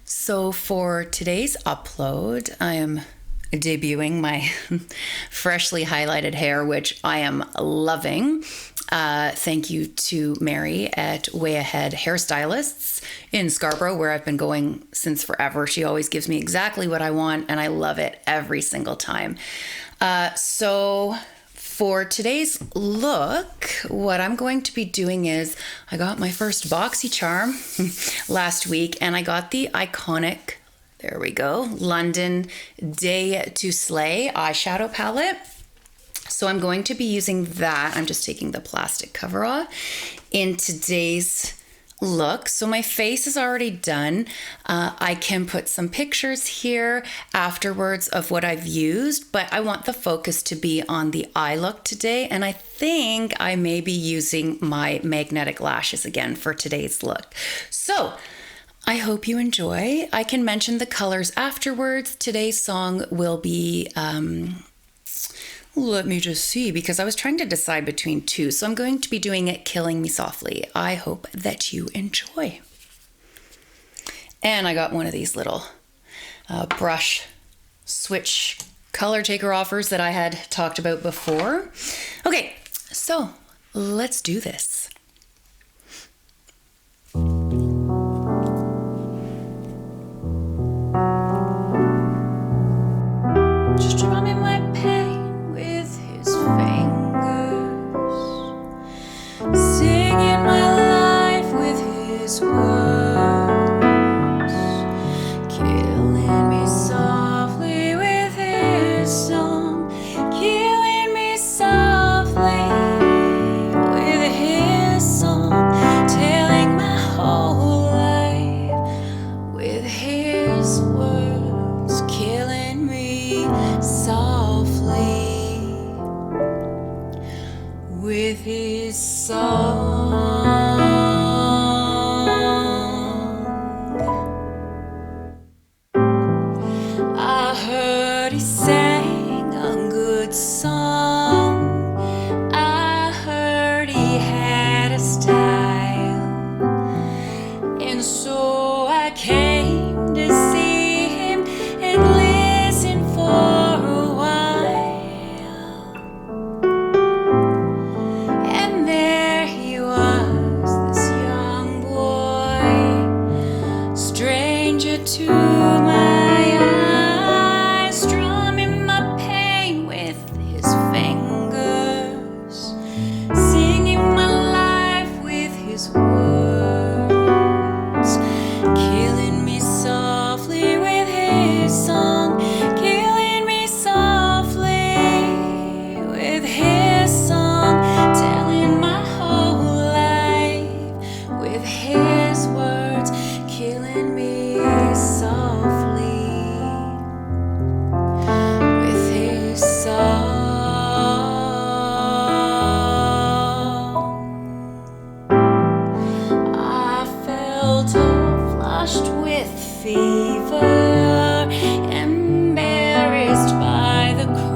So for today's upload, I am debuting my freshly highlighted hair, which I am loving. Thank you to Mary at Way Ahead Hairstylists in Scarborough, where I've been going since forever. She always gives me exactly what I want, and I love it every single time. So for today's look, what I'm going to be doing is I got my first BoxyCharm last week, and I got the iconic, there we go, London Day to Slay eyeshadow palette. So I'm going to be using that. I'm just taking the plastic cover off in today's look. So my face is already done. I can put some pictures here afterwards of what I've used, but I want the focus to be on the eye look today. And I think I may be using my magnetic lashes again for today's look. So I hope you enjoy. I can mention the colors afterwards. Today's song will be, let me just see, because I was trying to decide between two. So I'm going to be doing it Killing Me Softly. I hope that you enjoy. And I got one of these little brush switch color taker offers that I had talked about before. Okay, so let's do this. Just drumming my pain with his fingers, singing my life with his words, killing me softly with his song, killing me softly with his song, telling my whole life with his words, killing me softly with his song. I heard he sang a good song. I heard he had a style, and so I came to see him and listen for a while. And there he was, this young boy, stranger to my eyes, strumming my pain with his fingers, singing my life with his words, killing me softly with his song, killing me softly with his song, telling my whole life with his words, killing me softly with his song. I felt all flushed with fever, embarrassed by the crowd.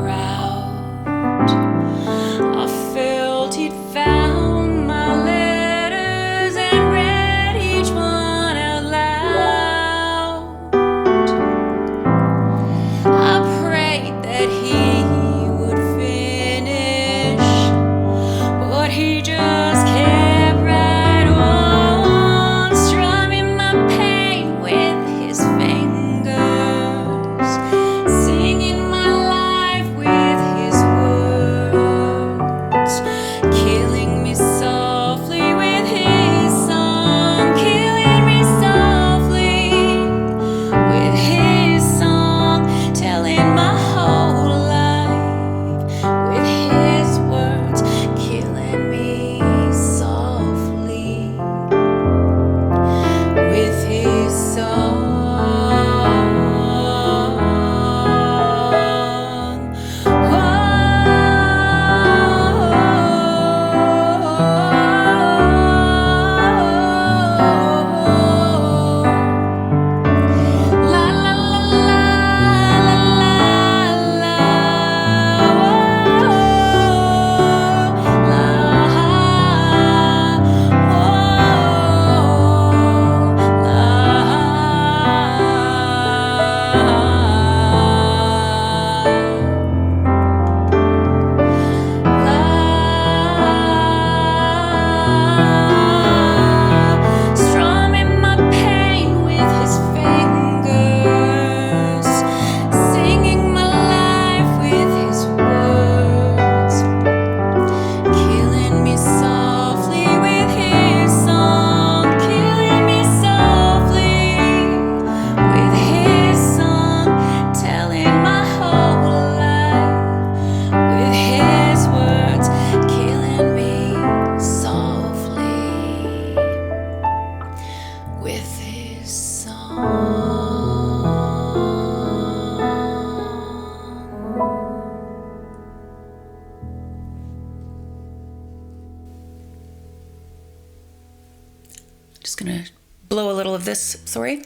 just gonna blow a little of this, sorry.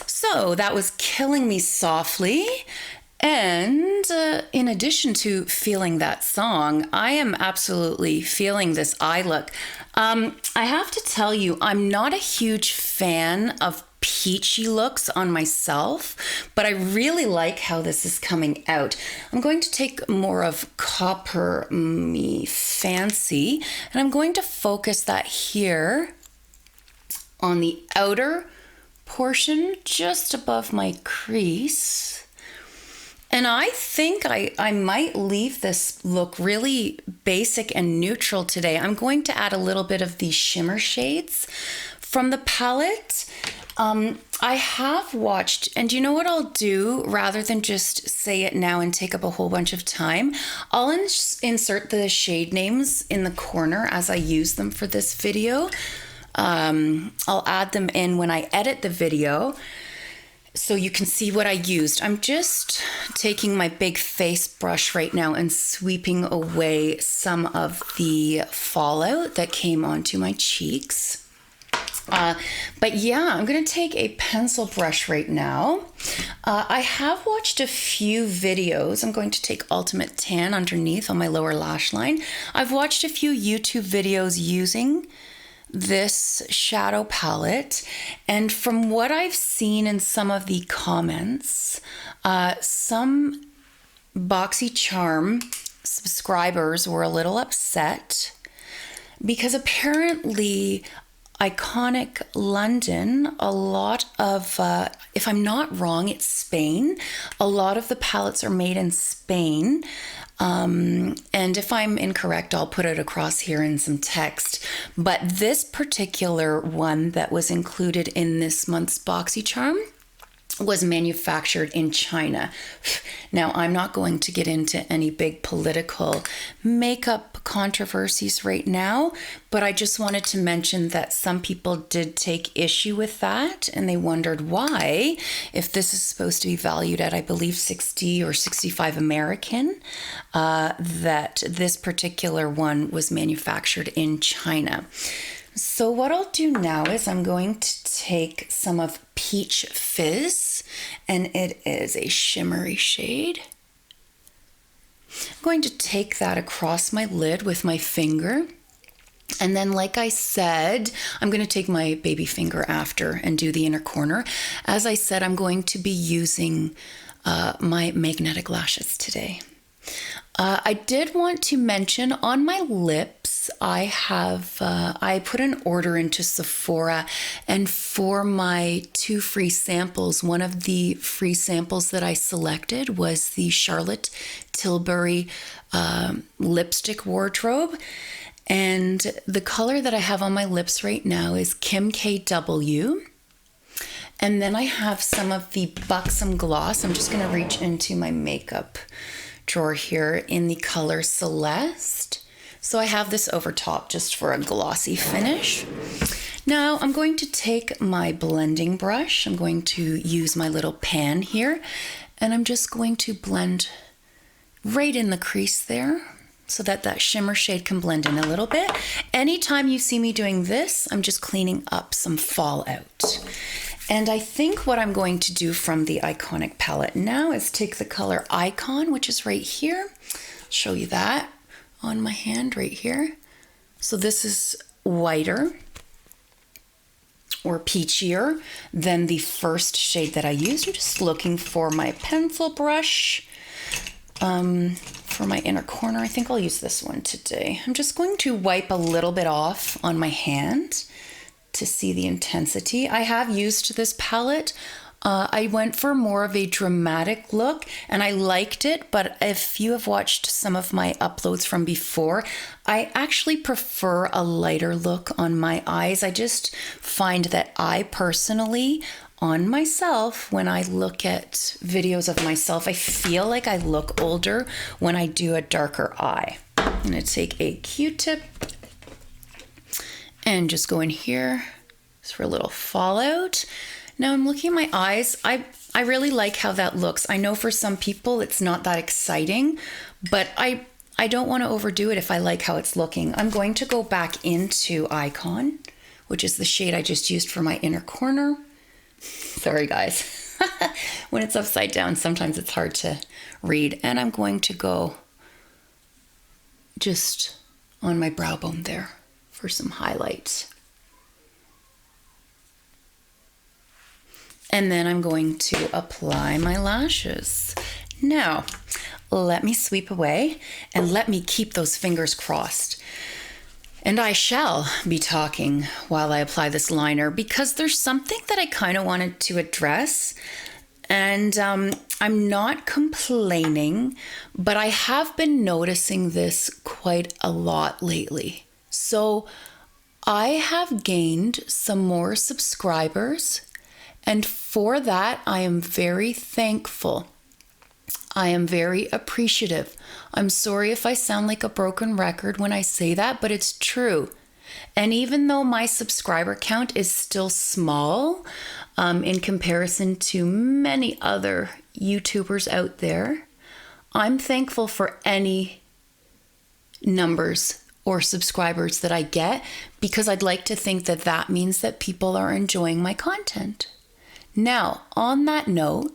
So that was Killing Me Softly. And in addition to feeling that song, I am absolutely feeling this eye look. I have to tell you, I'm not a huge fan of peachy looks on myself, but I really like how this is coming out. I'm going to take more of Copper Me Fancy, and I'm going to focus that here on the outer portion just above my crease. And I think I might leave this look really basic and neutral today. I'm going to add a little bit of the shimmer shades from the palette. I have watched, and you know what I'll do, rather than just say it now and take up a whole bunch of time, I'll insert the shade names in the corner as I use them for this video. I'll add them in when I edit the video, so you can see what I used. I'm just taking my big face brush right now and sweeping away some of the fallout that came onto my cheeks. But yeah, I'm gonna take a pencil brush right now. I have watched a few videos. I'm going to take Ultimate Tan underneath on my lower lash line. I've watched a few YouTube videos using this shadow palette, and from what I've seen in some of the comments, some BoxyCharm subscribers were a little upset because apparently Iconic London, a lot of, if I'm not wrong, it's Spain. A lot of the palettes are made in Spain. And if I'm incorrect, I'll put it across here in some text. But this particular one that was included in this month's BoxyCharm was manufactured in China. Now, I'm not going to get into any big political makeup controversies right now, but I just wanted to mention that some people did take issue with that, and they wondered why, if this is supposed to be valued at, I believe, 60 or 65 American, that this particular one was manufactured in China. So what I'll do now is I'm going to take some of Peach Fizz, and it is a shimmery shade. I'm going to take that across my lid with my finger. And then, like I said, I'm going to take my baby finger after and do the inner corner. As I said, I'm going to be using my magnetic lashes today. I did want to mention on my lips, I put an order into Sephora, and for my 2 free samples, one of the free samples that I selected was the Charlotte Tilbury lipstick wardrobe. And the color that I have on my lips right now is Kim KW. And then I have some of the Buxom Gloss. I'm just going to reach into my makeup drawer here in the color Celeste. So I have this over top just for a glossy finish. Now I'm going to take my blending brush. I'm going to use my little pan here, and I'm just going to blend right in the crease there so that that shimmer shade can blend in a little bit. Anytime you see me doing this, I'm just cleaning up some fallout. And I think what I'm going to do from the Iconic palette now is take the color Icon, which is right here. I'll show you that on my hand right here. So this is whiter or peachier than the first shade that I used. I'm just looking for my pencil brush for my inner corner. I think I'll use this one today. I'm just going to wipe a little bit off on my hand to see the intensity. I have used this palette. I went for more of a dramatic look and I liked it, but if you have watched some of my uploads from before, I actually prefer a lighter look on my eyes. I just find that I personally, on myself, when I look at videos of myself, I feel like I look older when I do a darker eye. I'm gonna take a Q-tip and just go in here for a little fallout. Now I'm looking at my eyes. I really like how that looks. I know for some people it's not that exciting, but I don't want to overdo it if I like how it's looking. I'm going to go back into Icon which is the shade I just used for my inner corner. Sorry, guys. When it's upside down, sometimes it's hard to read. And I'm going to go just on my brow bone there for some highlights. And then I'm going to apply my lashes. Now, let me sweep away and let me keep those fingers crossed. And I shall be talking while I apply this liner because there's something that I kind of wanted to address. And I'm not complaining, but I have been noticing this quite a lot lately. So I have gained some more subscribers, and for that, I am very thankful. I am very appreciative. I'm sorry if I sound like a broken record when I say that, but it's true. And even though my subscriber count is still small in comparison to many other YouTubers out there, I'm thankful for any numbers or subscribers that I get because I'd like to think that that means that people are enjoying my content. Now, on that note,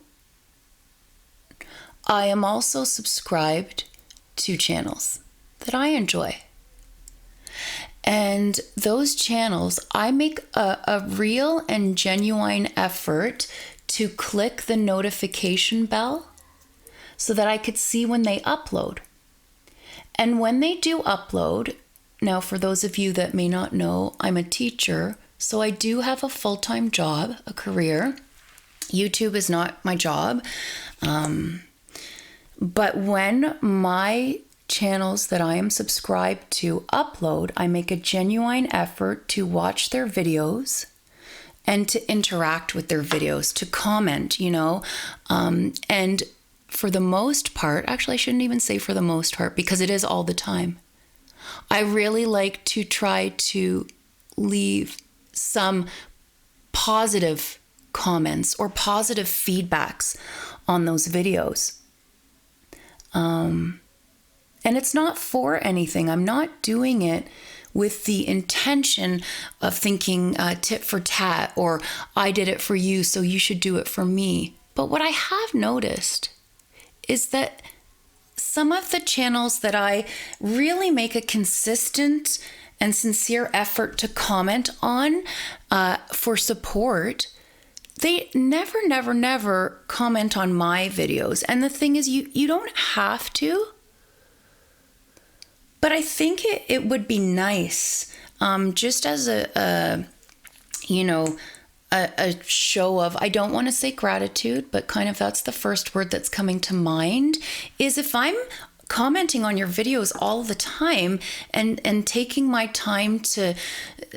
I am also subscribed to channels that I enjoy. And those channels, I make a real and genuine effort to click the notification bell so that I could see when they upload. And when they do upload, now for those of you that may not know, I'm a teacher, so I do have a full-time job, a career. YouTube is not my job. But when my channels that I am subscribed to upload, I make a genuine effort to watch their videos and to interact with their videos, to comment, and for the most part, actually I shouldn't even say for the most part because it is all the time. I really like to try to leave some positive comments or positive feedbacks on those videos. And it's not for anything. I'm not doing it with the intention of thinking tit for tat or I did it for you, so you should do it for me. But what I have noticed is that some of the channels that I really make a consistent and sincere effort to comment on for support, they never comment on my videos. And the thing is, you don't have to. But I think it would be nice, just as a show of, I don't want to say gratitude, but kind of that's the first word that's coming to mind, is if I'm commenting on your videos all the time and taking my time to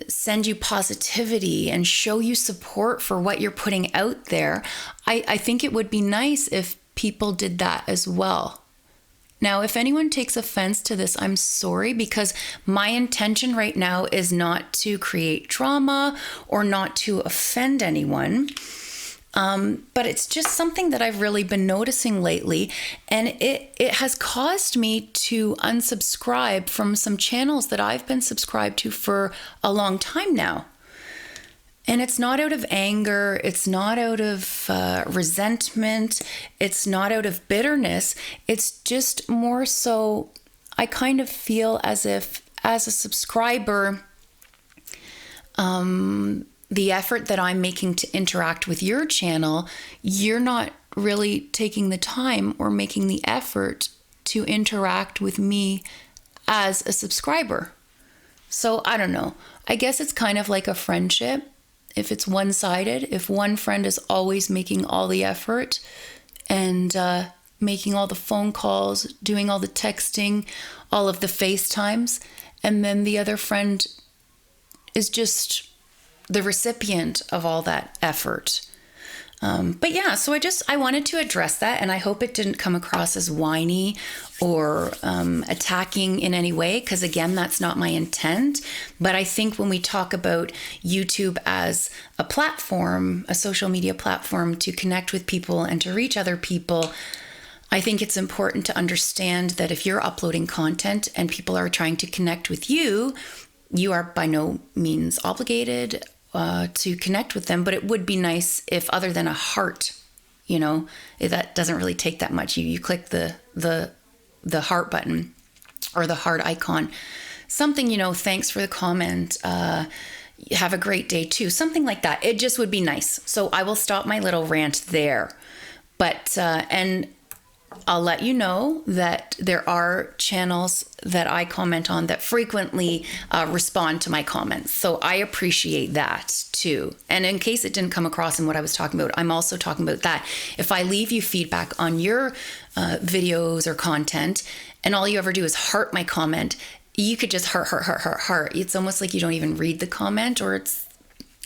send you positivity and show you support for what you're putting out there, I think it would be nice if people did that as well. Now, if anyone takes offense to this, I'm sorry, because my intention right now is not to create drama or not to offend anyone. But it's just something that I've really been noticing lately, and it has caused me to unsubscribe from some channels that I've been subscribed to for a long time now. And it's not out of anger, it's not out of resentment, it's not out of bitterness, it's just more so I kind of feel as if, as a subscriber, the effort that I'm making to interact with your channel, you're not really taking the time or making the effort to interact with me as a subscriber. So I don't know. I guess it's kind of like a friendship. If it's one-sided, if one friend is always making all the effort and making all the phone calls, doing all the texting, all of the FaceTimes, and then the other friend is just the recipient of all that effort. But yeah, so I wanted to address that, and I hope it didn't come across as whiny or attacking in any way, because again, that's not my intent. But I think when we talk about YouTube as a platform, a social media platform to connect with people and to reach other people, I think it's important to understand that if you're uploading content and people are trying to connect with you, you are by no means obligated to connect with them, but it would be nice if, other than a heart, you know, that doesn't really take that much. You click the heart button or the heart icon, something, you know, thanks for the comment, have a great day too, something like that. It just would be nice. So I will stop my little rant there, but and I'll let you know that there are channels that I comment on that frequently respond to my comments. So I appreciate that too. And in case it didn't come across in what I was talking about, I'm also talking about that. If I leave you feedback on your videos or content, and all you ever do is heart my comment, you could just heart. It's almost like you don't even read the comment, or it's...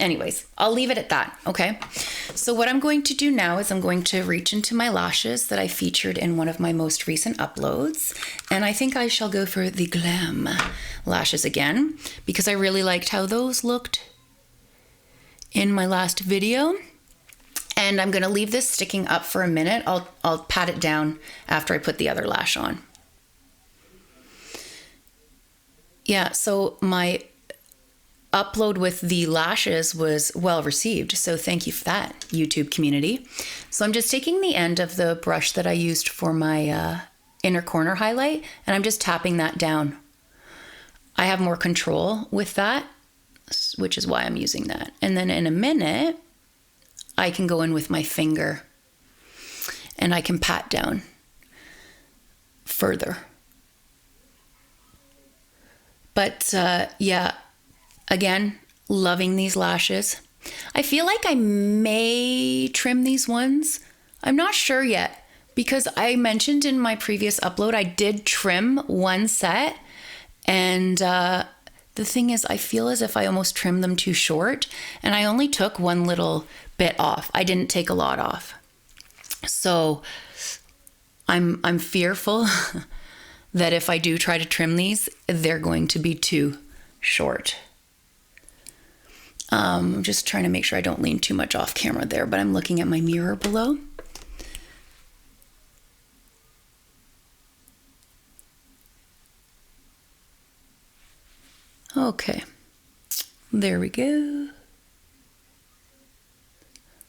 Anyways, I'll leave it at that, okay? So what I'm going to do now is I'm going to reach into my lashes that I featured in one of my most recent uploads. And I think I shall go for the Glam lashes again, because I really liked how those looked in my last video. And I'm gonna leave this sticking up for a minute. I'll pat it down after I put the other lash on. Yeah, so my upload with the lashes was well received, so thank you for that, YouTube community. So I'm just taking the end of the brush that I used for my inner corner highlight, and I'm just tapping that down. I have more control with that, which is why I'm using that. And then in a minute, I can go in with my finger and I can pat down further. But yeah, again, loving these lashes. I feel like I may trim these ones. I'm not sure yet, because I mentioned in my previous upload I did trim one set, and the thing is, I feel as if I almost trimmed them too short, and I only took one little bit off. I didn't take a lot off. So I'm fearful that if I do try to trim these, they're going to be too short. I'm just trying to make sure I don't lean too much off camera there, but I'm looking at my mirror below. Okay, there we go.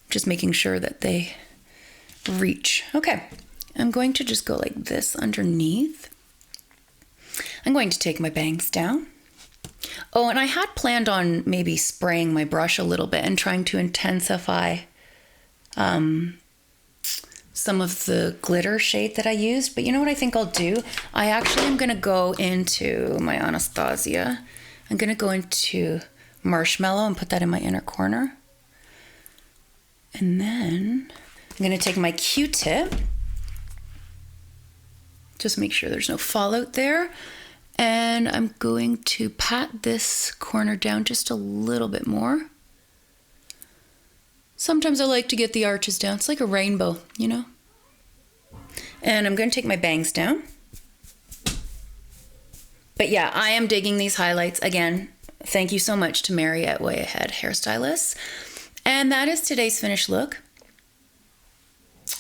Just making sure that they reach. Okay, I'm going to just go like this underneath. I'm going to take my bangs down. Oh, and I had planned on maybe spraying my brush a little bit and trying to intensify some of the glitter shade that I used. But you know what I think I'll do? I actually am going to go into my Anastasia. I'm going to go into Marshmallow and put that in my inner corner. And then I'm going to take my Q-tip. Just make sure there's no fallout there. And I'm going to pat this corner down just a little bit more. Sometimes I like to get the arches down. It's like a rainbow, you know? And I'm going to take my bangs down. But yeah, I am digging these highlights. Again, thank you so much to Mary at Way Ahead Hairstylists. And that is today's finished look.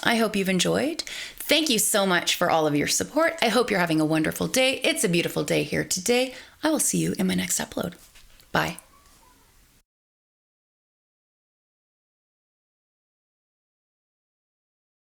I hope you've enjoyed. Thank you so much for all of your support. I hope you're having a wonderful day. It's a beautiful day here today. I will see you in my next upload. Bye.